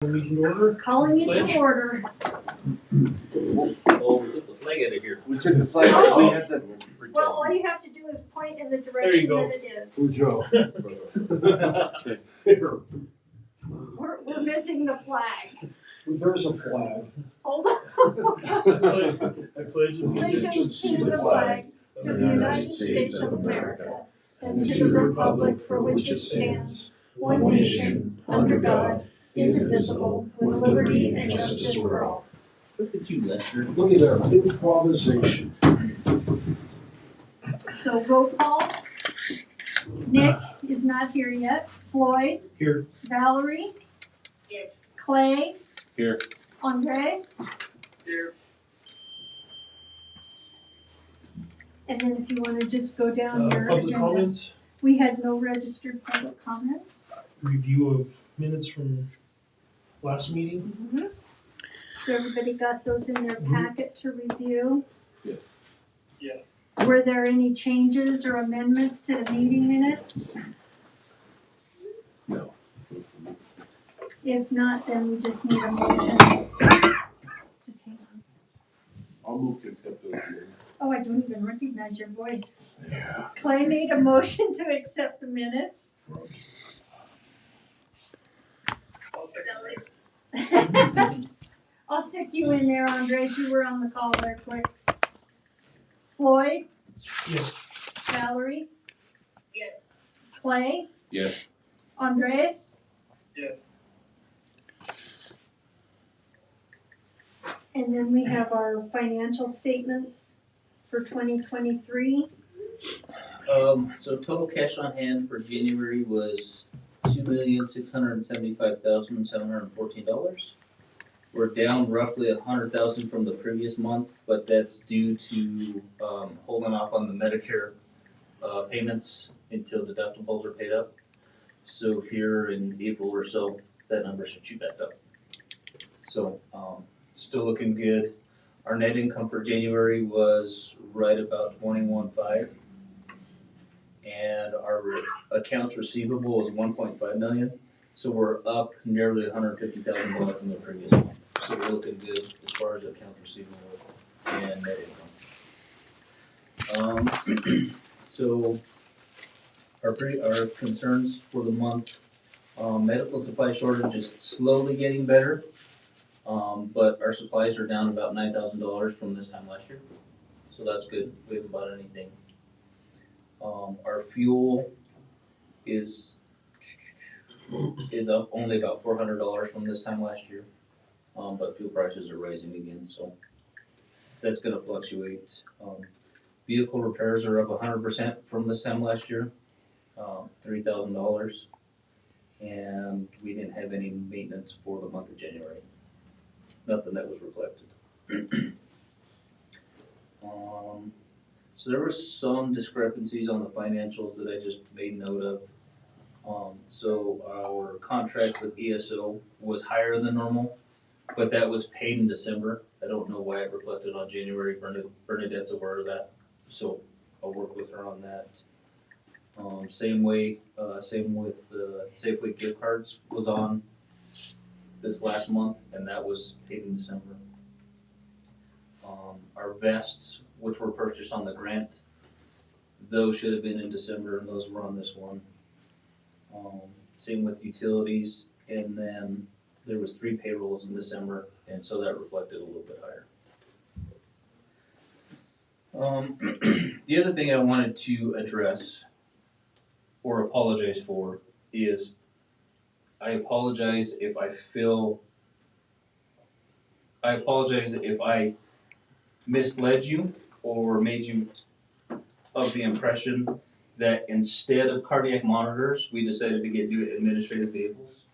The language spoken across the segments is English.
Meeting order. Calling it Pledge. to order. Oh, we took the flag out of here. We took the flag out. We had the. Well, all you have to do is point in the There you direction go. that it is. Good job. We're missing the flag. There's a flag. Hold on. I pledge Allegiance to the flag of the United States of America and to the republic for which it stands, one nation, under God, indivisible, with liberty and justice for all. Look at you, Lester. Look at that improvisation. So roll call. Nick is not here yet. Floyd. Here. Valerie. Yes. Clay. Here. Andres. Here. And then if you want to just go down your Public agenda. comments, We had no registered public comments. review of minutes from last meeting. So everybody got those in their packet to review? Yes. Were there any changes or amendments to the meeting minutes? No. If not, then we just need a motion. Just hang on. I'll move to accept those. Oh, I don't even recognize your voice. Yeah. Clay made a motion to accept the minutes. I'll stick you in there, Andres. You were on the call there quick. Floyd, Yes. Valerie, Yes. Clay, Yes. Andres, Yes. and then we have our financial statements for 2023. So total cash on hand for January was $2,675,714. We're down roughly $100,000 from the previous month, but that's due to holding off on the Medicare payments until deductibles are paid up. So here in April or so, that number should shoot back up. So still looking good. Our net income for January was right about 21.5. And our accounts receivable was 1.5 million. So we're up nearly $150,000 from the previous month. So we're looking good as far as accounts receivable and net income. So our concerns for the month, medical supply shortage is slowly getting better. But our supplies are down about $9,000 from this time last year. So that's good. We haven't bought anything. Our fuel is up only about $400 from this time last year. But fuel prices are rising again, so that's gonna fluctuate. Vehicle repairs are up 100% from this time last year, $3,000. And we didn't have any maintenance for the month of January. Nothing that was reflected. So there were some discrepancies on the financials that I just made note of. So our contract with ESO was higher than normal, but that was paid in December. I don't know why it reflected on January. Bernadette's aware of that, so I'll work with her on that. Same with the Safeway gift cards was on this last month, and that was paid in December. Our vests, which were purchased on the grant, those should have been in December, and those were on this one. Same with utilities, and then there was 3 payrolls in December, and so that reflected a little bit higher. The other thing I wanted to address or apologize for is I apologize if I misled you or made you of the impression that instead of cardiac monitors, we decided to do administrative vehicles.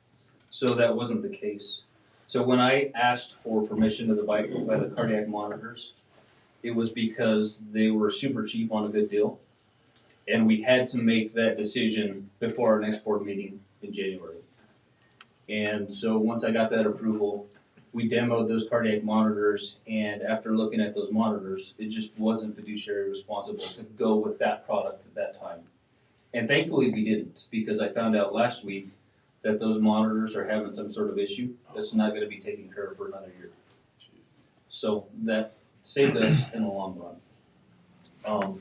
So that wasn't the case. So when I asked for permission to buy the cardiac monitors, it was because they were super cheap on a good deal. And we had to make that decision before our next board meeting in January. And so once I got that approval, we demoed those cardiac monitors, and after looking at those monitors, it just wasn't fiduciary responsible to go with that product at that time. And thankfully we didn't, because I found out last week that those monitors are having some sort of issue that's not gonna be taken care of for another year. So that saved us in the long run.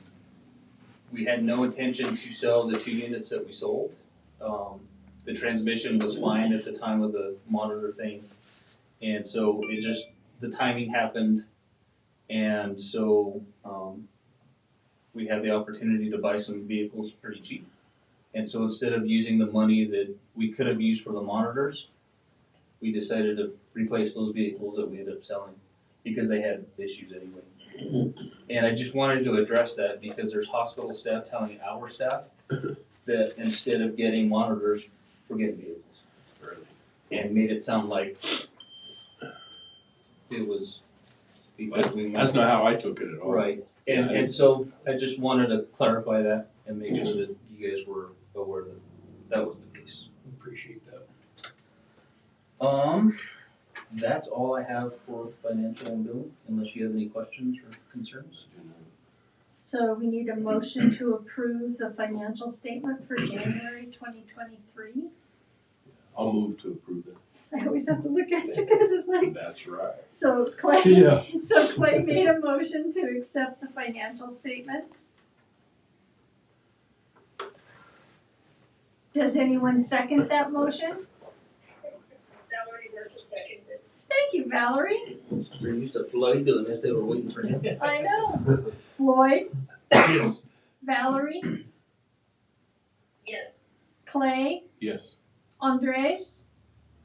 We had no intention to sell the 2 units that we sold. The transmission was fine at the time of the monitor thing. And so it just, the timing happened. And so, we had the opportunity to buy some vehicles pretty cheap. And so instead of using the money that we could have used for the monitors, we decided to replace those vehicles that we ended up selling because they had issues anyway. And I just wanted to address that because there's hospital staff telling our staff that instead of getting monitors, we're getting vehicles. And made it sound like it was because we. That's not how I took it at all. Right, and so I just wanted to clarify that and make sure that you guys were aware that that was the case. Appreciate that. That's all I have for financial and billing, unless you have any questions or concerns. So we need a motion to approve the financial statement for January 2023. I'll move to approve that. I always have to look at you because it's like, That's right. so Clay, Yeah. so Clay made a motion to accept the financial statements. Does anyone second that motion? Valerie Murphy seconded. Thank you, Valerie. They're used to Floyd doing it, they were waiting for him. I know. Floyd, Yes. Valerie, Yes. Clay, Yes. Andres.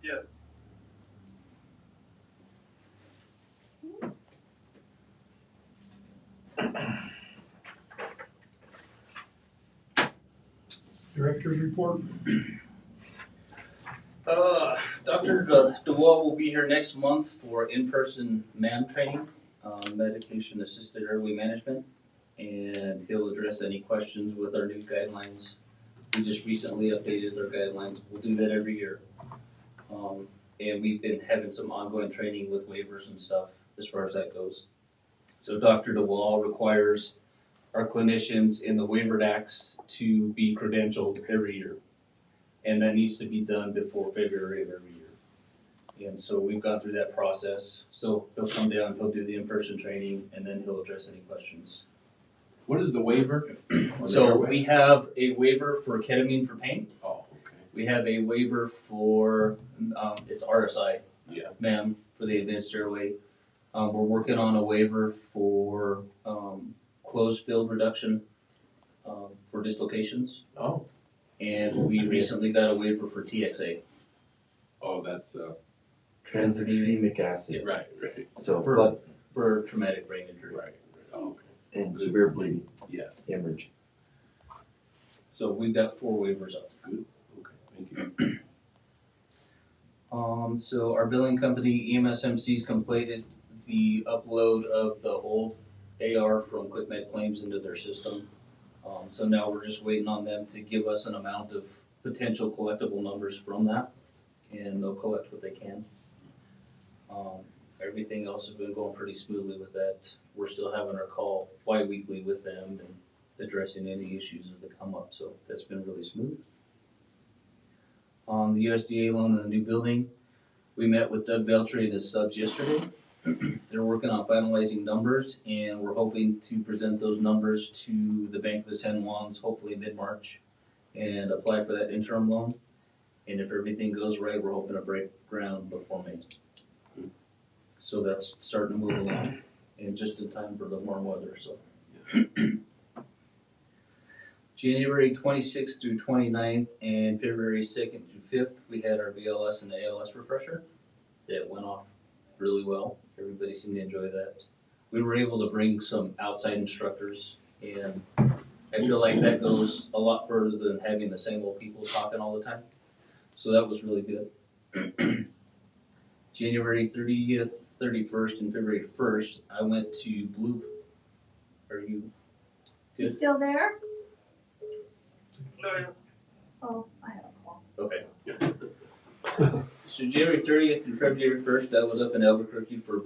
Yes. Director's report. Dr. DeWall will be here next month for in-person MAM training, medication assisted airway management. And he'll address any questions with our new guidelines. We just recently updated our guidelines. We'll do that every year. And we've been having some ongoing training with waivers and stuff as far as that goes. So Dr. DeWall requires our clinicians in the waivered acts to be credentialed every year. And that needs to be done before February of every year. And so we've gone through that process. So he'll come down, he'll do the in-person training, and then he'll address any questions. What is the waiver? So we have a waiver for ketamine for pain. Oh, okay. We have a waiver for, it's RSI, Yeah. ma'am, for the advanced airway. We're working on a waiver for, closed field reduction, for dislocations. Oh. And we recently got a waiver for TXA. Oh, that's, Tranexamic acid. right, right, So For- blood For traumatic brain injury. right. Oh, okay. and severe bleeding, Yes. hemorrhage. So we've got 4 waivers up. Okay, thank you. So our billing company, EMSMC's completed the upload of the old AR from QuickMed claims into their system. So now we're just waiting on them to give us an amount of potential collectible numbers from that, and they'll collect what they can. Everything else has been going pretty smoothly with that. We're still having our call bi-weekly with them and addressing any issues as they come up, so that's been really smooth. On the USDA loan in the new building, we met with Doug Beltry and his subs yesterday. They're working on finalizing numbers, and we're hoping to present those numbers to the Bank of the San Juans hopefully mid-March and apply for that interim loan. And if everything goes right, we're hoping to break ground before May. So that's starting to move along, and just in time for the warm weather, so. January 26th through 29th and February 2nd through 5th, we had our BLS and ALS refresher. That went off really well. Everybody seemed to enjoy that. We were able to bring some outside instructors, and I feel like that goes a lot further than having the same old people talking all the time. So that was really good. January 30th, 31st, and February 1st, I went to Blue. Are you You good? still there? No. Oh, I have a call. Okay. So January 30th through February 1st, I was up in Albuquerque for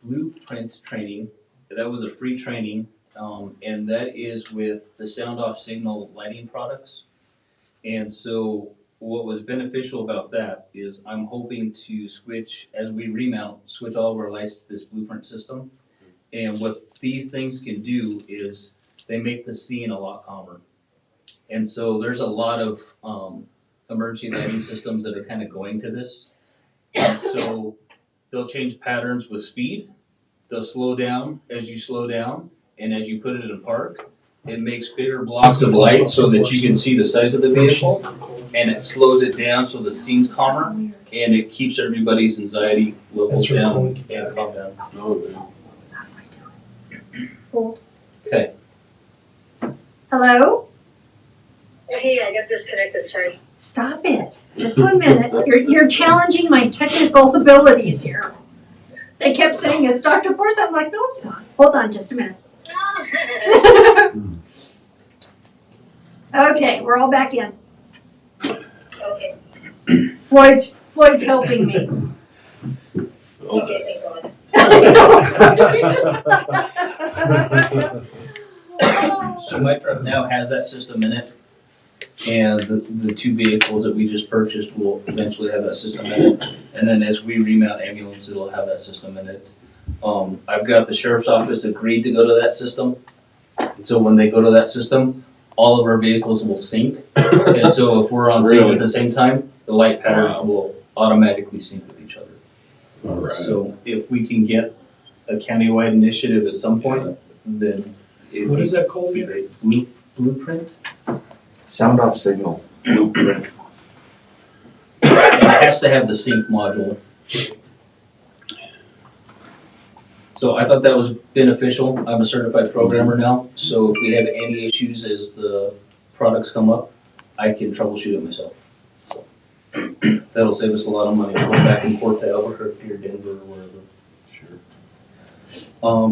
blueprint training. That was a free training, and that is with the sound off signal lighting products. And so what was beneficial about that is I'm hoping to switch, as we remount, switch all of our lights to this blueprint system. And what these things can do is they make the scene a lot calmer. And so there's a lot of emergency lighting systems that are kind of going to this. And so they'll change patterns with speed. They'll slow down as you slow down, and as you put it in park, it makes bigger blocks of light so that you can see the size of the vehicle, and it slows it down so the scene's calmer, and it keeps everybody's anxiety levels down and calm down. Oh, Okay. Hello? Hey, I got disconnected, sorry. Stop it. Just 1 minute. You're challenging my technical abilities here. They kept saying it's Dr. Porter. I'm like, no, it's not. Hold on just a minute. Okay, we're all back in. Okay, Floyd's helping me. okay, thank God. So my truck now has that system in it, and the two vehicles that we just purchased will eventually have that system in it. And then as we remount ambulance, it'll have that system in it. I've got the sheriff's office agreed to go to that system. So when they go to that system, all of our vehicles will sync. And so if we're on scene Really? at the same time, the light patterns will automatically sync with each other. all right. So if we can get a countywide initiative at some point, then it What is would that called be again? great. Blueprint? Sound off signal. Blueprint. And it has to have the sync module. So I thought that was beneficial. I'm a certified programmer now, so if we have any issues as the products come up, I can troubleshoot it myself. So that'll save us a lot of money going back and forth to Albuquerque or Denver or wherever. Sure.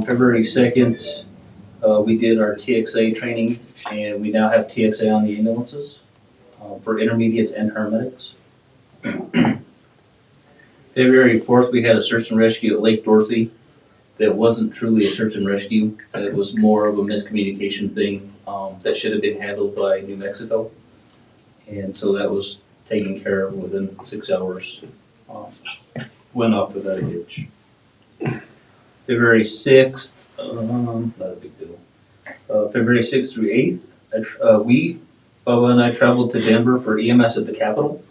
February 2nd, we did our TXA training, and we now have TXA on the ambulances for intermediates and paramedics. February 4th, we had a search and rescue at Lake Dorothy. That wasn't truly a search and rescue. It was more of a miscommunication thing that should have been handled by New Mexico. And so that was taken care of within 6 hours. Went off without a hitch. February 6th, not a big deal. February 6th through 8th, Bubba and I traveled to Denver for EMS at the Capitol.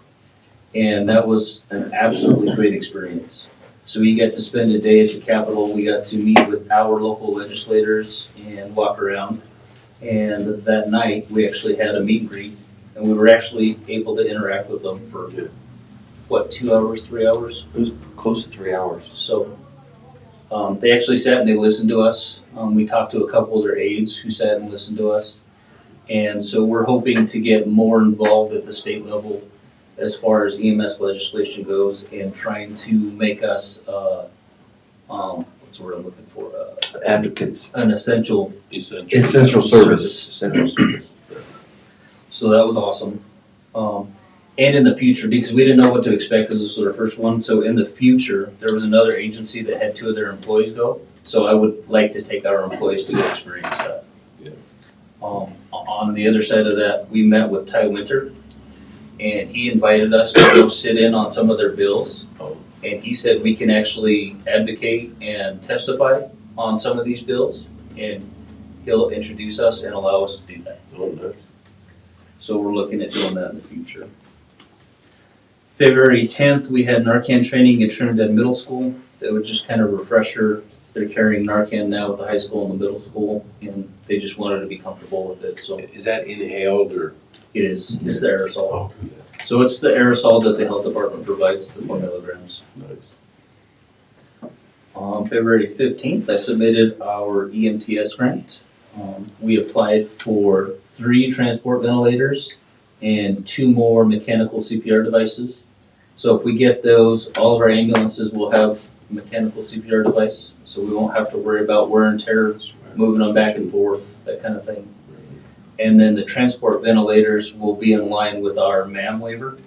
And that was an absolutely great experience. So we got to spend a day at the Capitol. We got to meet with our local legislators and walk around. And that night, we actually had a meet and greet, and we were actually able to interact with them for, 2 hours, 3 hours? It was close to 3 hours. So they actually sat and they listened to us. We talked to a couple of their aides who sat and listened to us. And so we're hoping to get more involved at the state level as far as EMS legislation goes, and trying to make us, what's the word I'm looking for? Advocates. An essential. Essential service. Essential service. So that was awesome. And in the future, because we didn't know what to expect because this was our first one, so in the future, there was another agency that had 2 of their employees go. So I would like to take our employees to go experience that. Yeah. On the other side of that, we met with Ty Winter, and he invited us to go sit in on some of their bills. Oh. And he said we can actually advocate and testify on some of these bills, and he'll introduce us and allow us to do that. Oh, nice. So we're looking at doing that in the future. February 10th, we had Narcan training at Trinidad Middle School. That was just kind of a refresher. They're carrying Narcan now at the high school and the middle school, and they just wanted to be comfortable with it. So Is that inhaled or? it is, it's the aerosol. So it's the aerosol that the health department provides, the 4 milligrams. Nice. On February 15th, I submitted our EMTS grant. We applied for 3 transport ventilators and 2 more mechanical CPR devices. So if we get those, all of our ambulances will have a mechanical CPR device, so we won't have to worry about wear and tear, moving them back and forth, that kind of thing. And then the transport ventilators will be in line with our MAM waiver.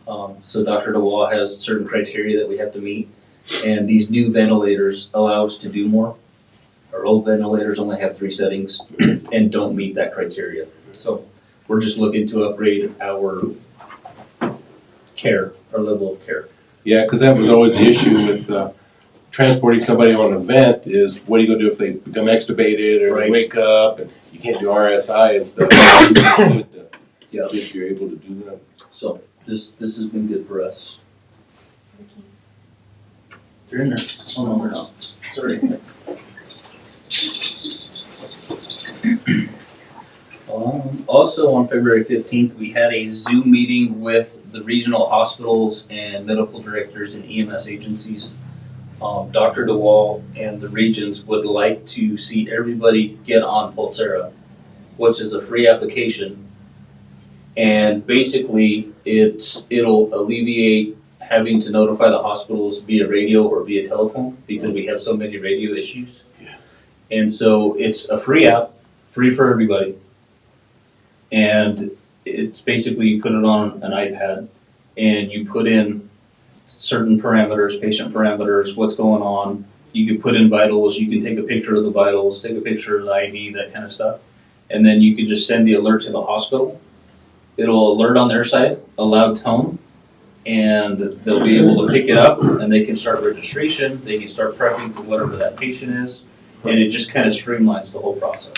So Dr. DeWall has certain criteria that we have to meet, and these new ventilators allow us to do more. Our old ventilators only have 3 settings and don't meet that criteria. So we're just looking to upgrade our care, our level of care. Yeah, because that was always the issue with transporting somebody on an event is what are you gonna do if they become extubated or they Right. wake up and you can't do RSI and stuff. It's good to- Yeah. If you're able to do that. So this has been good for us. They're in there. Oh, no, they're not. Sorry. Also on February 15th, we had a Zoom meeting with the regional hospitals and medical directors and EMS agencies. Dr. DeWall and the regions would like to see everybody get on Pulsera, which is a free application. And basically, it'll alleviate having to notify the hospitals via radio or via telephone because we have so many radio issues. And so it's a free app, free for everybody. And it's basically you put it on an iPad and you put in certain parameters, patient parameters, what's going on. You can put in vitals, you can take a picture of the vitals, take a picture of the IV, that kind of stuff. And then you can just send the alert to the hospital. It'll alert on their side, a loud tone, and they'll be able to pick it up and they can start registration, they can start prepping for whatever that patient is, and it just kind of streamlines the whole process.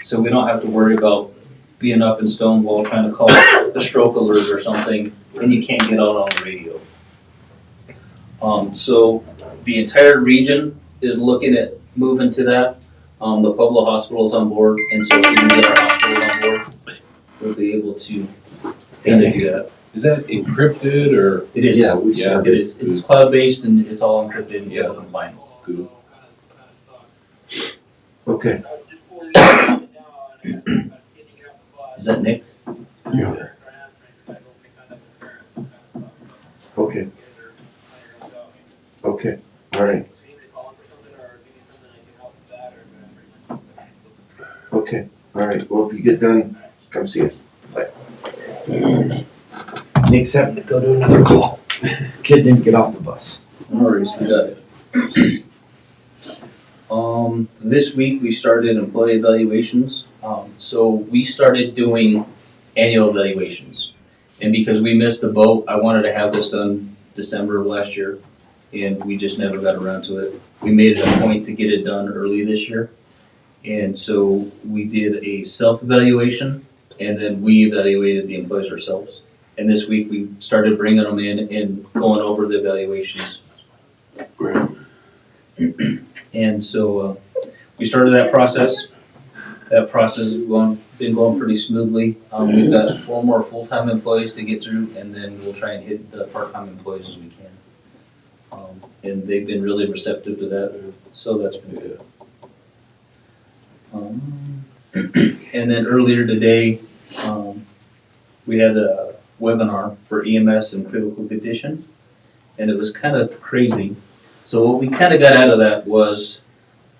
So we don't have to worry about being up in Stonewall trying to call the stroke alert or something, and you can't get out on the radio. So the entire region is looking at moving to that. The Pueblo Hospital is on board, and so if we can get our hospital on board, we'll be able to kind of do that. Is that encrypted or? It is. Yeah, we It started. is. It's cloud-based and it's all encrypted and Yeah. compliant. Good. Okay. Is that Nick? Yeah. Okay. Okay. All right. Okay. All right. Well, if you get done, come see us. Bye. Nick's having to go to another call. Kid didn't get off the bus. No worries, we got it. This week we started employee evaluations. So we started doing annual evaluations. And because we missed the boat, I wanted to have this done December of last year, and we just never got around to it. We made it a point to get it done early this year. And so we did a self-evaluation, and then we evaluated the employees ourselves. And this week we started bringing them in and going over the evaluations. And so we started that process. That process has been going pretty smoothly. We've got 4 more full-time employees to get through, and then we'll try and hit the part-time employees as we can. And they've been really receptive to that, so that's been good. And then earlier today, we had a webinar for EMS and critical condition, and it was kind of crazy. So what we kind of got out of that was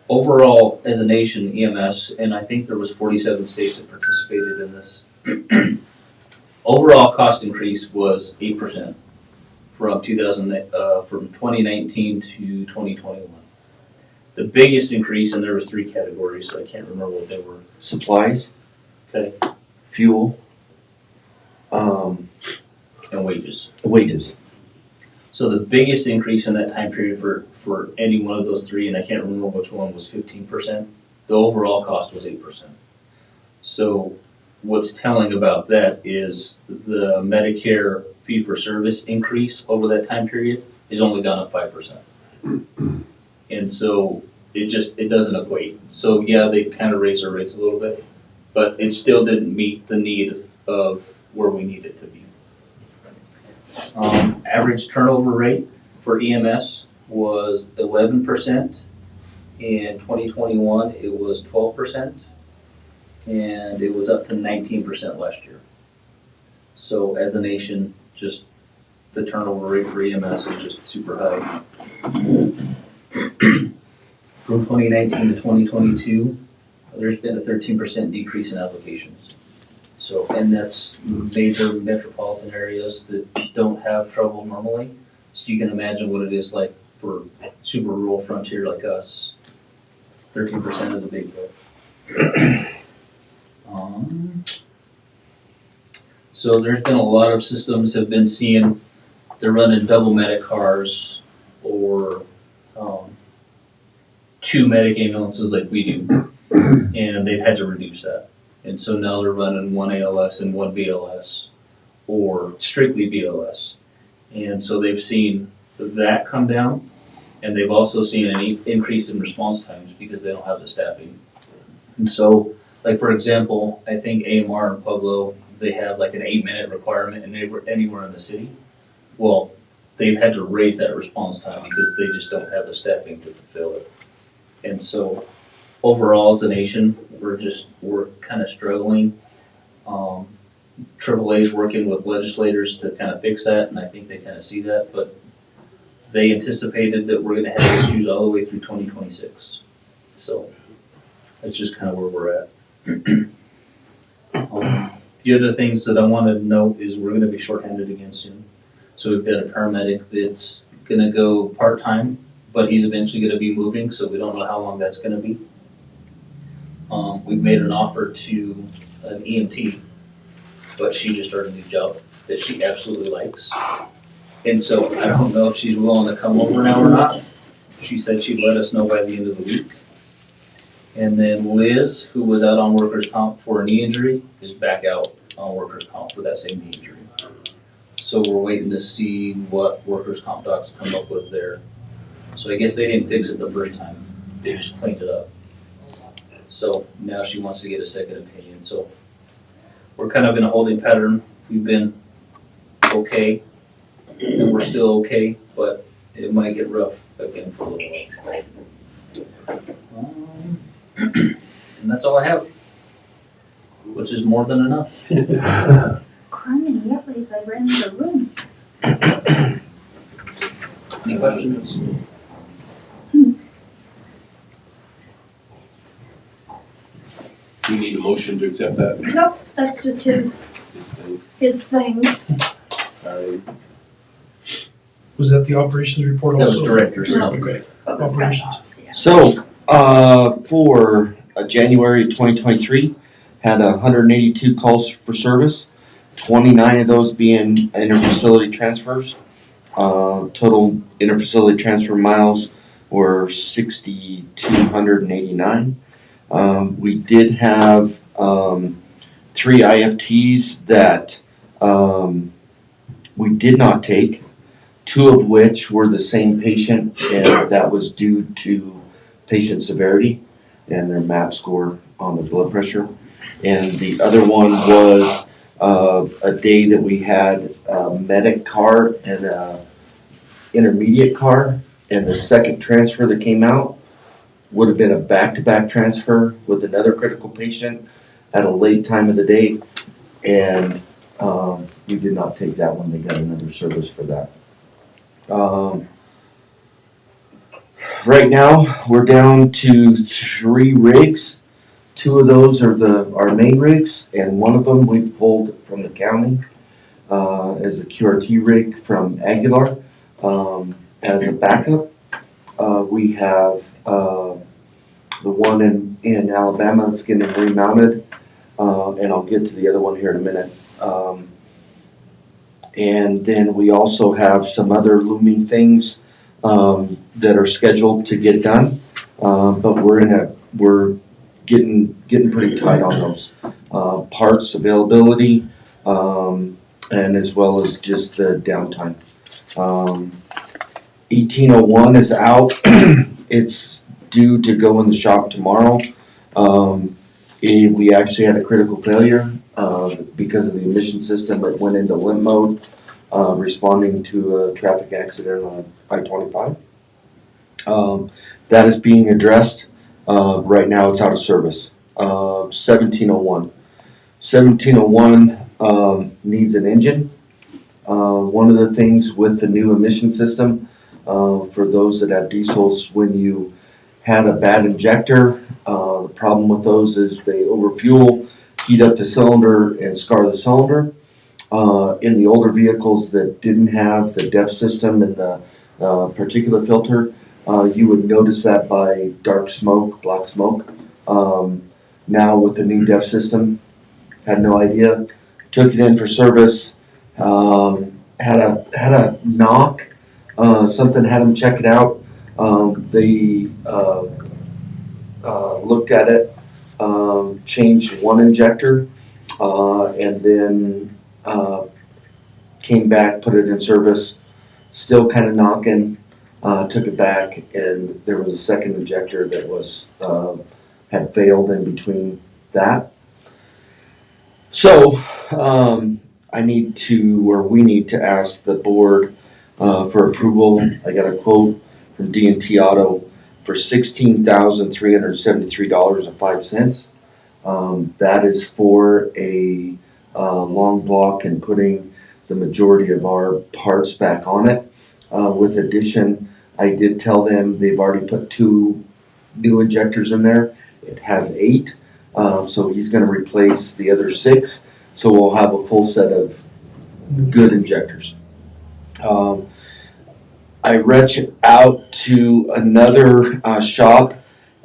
overall as a nation EMS, and I think there was 47 states that participated in this. Overall cost increase was 8% from 2019 to 2021. The biggest increase, and there was 3 categories, so I can't remember what they were. Supplies, Okay, fuel, and wages. wages. So the biggest increase in that time period for any one of those 3, and I can't remember which one, was 15%. The overall cost was 8%. So what's telling about that is the Medicare fee-for-service increase over that time period is only gone up 5%. And so it doesn't equate. So yeah, they kind of raised our rates a little bit, but it still didn't meet the need of where we need it to be. Average turnover rate for EMS was 11%. In 2021, it was 12%, and it was up to 19% last year. So as a nation, just the turnover rate for EMS is just super high. From 2019 to 2022, there's been a 13% decrease in applications. So, and that's major metropolitan areas that don't have trouble normally. So you can imagine what it is like for super rural frontier like us. 13% is a big deal. So there's been a lot of systems have been seeing, they're running double medic cars or, 2 medic ambulances like we do. And they've had to reduce that. And so now they're running 1 ALS and 1 BLS or strictly BLS. And so they've seen that come down, and they've also seen an increase in response times because they don't have the staffing. And so, like for example, I think AMR and Pueblo, they have like an 8-minute requirement anywhere in the city. Well, they've had to raise that response time because they just don't have the staffing to fulfill it. And so, overall as a nation, we're kind of struggling. AAA is working with legislators to kind of fix that, and I think they kind of see that, but they anticipated that we're gonna have issues all the way through 2026. So that's just kind of where we're at. The other things that I wanted to note is we're gonna be shorthanded again soon. So we've got a paramedic that's gonna go part-time, but he's eventually gonna be moving, so we don't know how long that's gonna be. We've made an offer to an EMT, but she just started a new job that she absolutely likes. And so I don't know if she's willing to come over now or not. She said she'd let us know by the end of the week. And then Liz, who was out on workers' comp for a knee injury, is back out on workers' comp for that same knee injury. So we're waiting to see what workers' comp docs come up with there. So I guess they didn't fix it the first time, they just cleaned it up. So now she wants to get a second opinion, so we're kind of in a holding pattern. We've been okay, and we're still okay, but it might get rough again for a little while. And that's all I have, which is more than enough. Crying Yetley's, I ran in the room. Any questions? Do you need a motion to accept that? Nope, that's just his thing. Alright. Was that the operations report That was also? director's. Okay. But it's got Operations. dogs, yeah. So, for January 2023, had 182 calls for service, 29 of those being interfacility transfers. Total interfacility transfer miles were 6,289. We did have 3 IFTs that we did not take, 2 of which were the same patient, and that was due to patient severity and their MAP score on the blood pressure. And the other one was a day that we had a medic car and a intermediate car, and the second transfer that came out would have been a back-to-back transfer with another critical patient at a late time of the day, and we did not take that one. They got another service for that. Right now, we're down to 3 rigs. 2 of those are our main rigs, and one of them we pulled from the county as a QRT rig from Aguilar as a backup. We have the one in Alabama that's getting remounted, and I'll get to the other one here in a minute. And then we also have some other looming things that are scheduled to get done, but we're getting pretty tight on those parts availability, and as well as just the downtime. 1801 is out. It's due to go in the shop tomorrow. We actually had a critical failure because of the emission system. It went into limp mode, responding to a traffic accident on I-25. That is being addressed. Right now it's out of service. 1701. 1701 needs an engine. One of the things with the new emission system, for those that have diesels, when you had a bad injector, the problem with those is they overfuel, heat up the cylinder, and scar the cylinder. In the older vehicles that didn't have the DEF system and the particulate filter, you would notice that by dark smoke, black smoke. Now with the new DEF system, had no idea. took it in for service, had a knock, something had them check it out. They looked at it, changed one injector, and then came back, put it in service, still kind of knocking, took it back, and there was a second injector that was, had failed in between that. So, I need to, or we need to ask the board, for approval. I got a quote from D&T Auto for $16,373.05. That is for a, long block and putting the majority of our parts back on it. With addition, I did tell them they've already put 2 new injectors in there. It has 8, so he's gonna replace the other 6, so we'll have a full set of good injectors. I reached out to another shop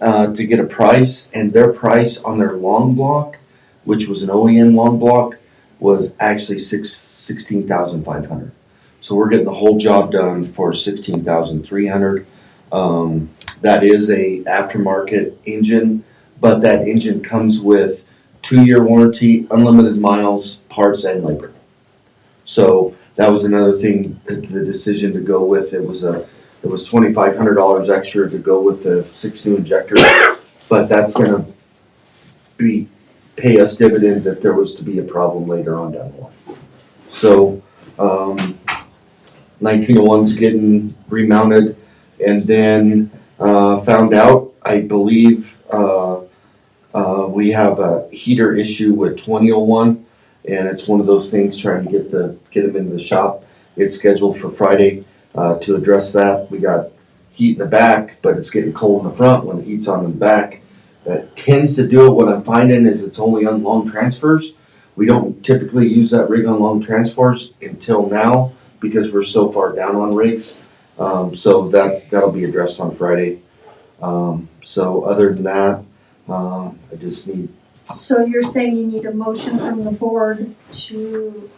to get a price, and their price on their long block, which was an OEM long block, was actually $16,500. So we're getting the whole job done for $16,300. That is a aftermarket engine, but that engine comes with 2-year warranty, unlimited miles, parts, and labor. So that was another thing, the decision to go with. It was $2,500 extra to go with the 6 new injectors, but that's gonna pay us dividends if there was to be a problem later on down the line. So, 1901's getting remounted, and then, found out, I believe, we have a heater issue with 2001, and it's one of those things trying to get them into the shop. It's scheduled for Friday, to address that. We got heat in the back, but it's getting cold in the front. When the heat's on in the back, that tends to do it. What I'm finding is it's only on long transfers. We don't typically use that rig on long transfers until now because we're so far down on rigs. So that'll be addressed on Friday. So other than that, I just need. So you're saying you need a motion from the board to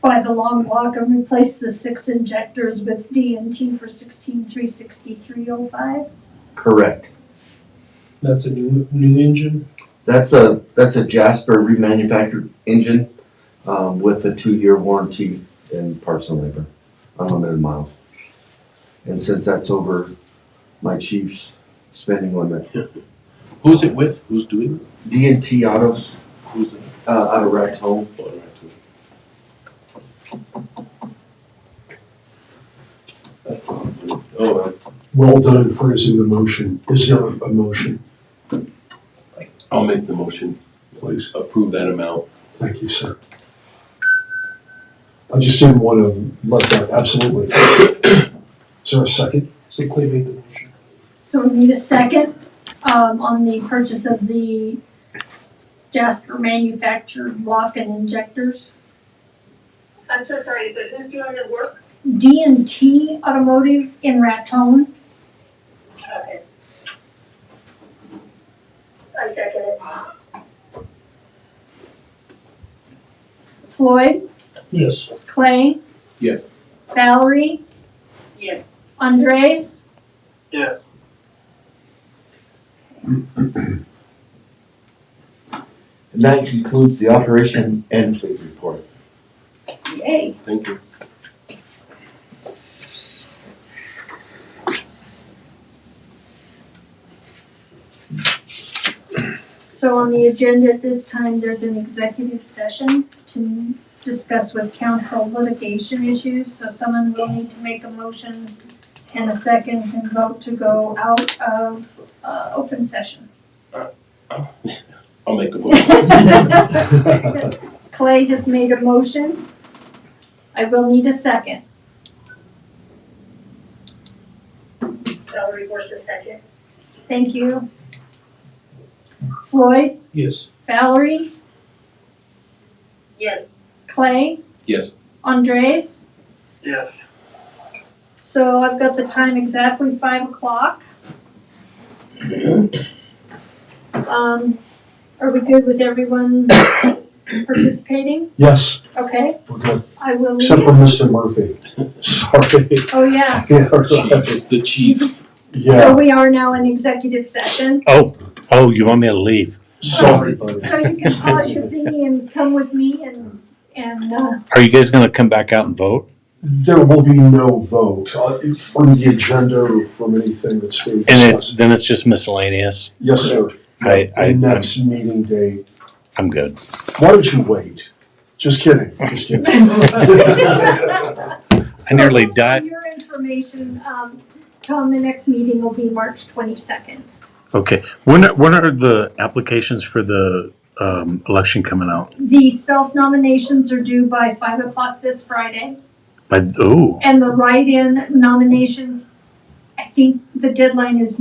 buy the long block and replace the 6 injectors with D&T for $16,363.05? Correct. That's a new engine? That's a Jasper remanufactured engine, with a 2-year warranty and parts and labor, unlimited miles. And since that's over my chief's spending limit. Who's it with? Who's doing it? D&T Auto, Who's it? out of Raton. Oh, right. That's not good. Oh, well. Well done phrasing the motion. Is there a motion, I'll make the motion, please? approve that amount. Thank you, sir. I just didn't want to let that, absolutely. Is there a second? So Clay made the motion. So we need a second on the purchase of the Jasper manufactured block and injectors. I'm so sorry, but who's doing the work? D&T Automotive in Raton. Okay. I second it. Floyd, Yes. Clay, Yes. Valerie, Yes. Andres, Yes. And that concludes the operation and fleet report. yay. Thank you. So on the agenda at this time, there's an executive session to discuss with council litigation issues. So someone will need to make a motion and a second and vote to go out of open session. I'll make a motion. Clay has made a motion. I will need a second. Valerie Morse, a second. Thank you. Floyd, Yes. Valerie, Yes. Clay, Yes. Andres. Yes. So I've got the time exactly 5 o'clock. Are we good with everyone participating? Yes, Okay, we're good, I will leave. except for Mr. Murphy. Sorry. Oh, yeah. Yeah, right. Chiefs, the Chiefs. So Yeah, we are now in executive session. Oh, you want me to leave? sorry, buddy. So you can pause your thingy and come with me and Are you guys gonna come back out and vote? There will be no vote from the agenda or from anything that's being And discussed. then it's just miscellaneous? Yes, sir. I- The next meeting date. I'm good. Why don't you wait? Just kidding, just kidding. I nearly So died. For your information, Tom, the next meeting will be March 22nd. Okay, when are the applications for the election coming out? The self-nominations are due by 5 o'clock this Friday. Oh. And the write-in nominations, I think the deadline is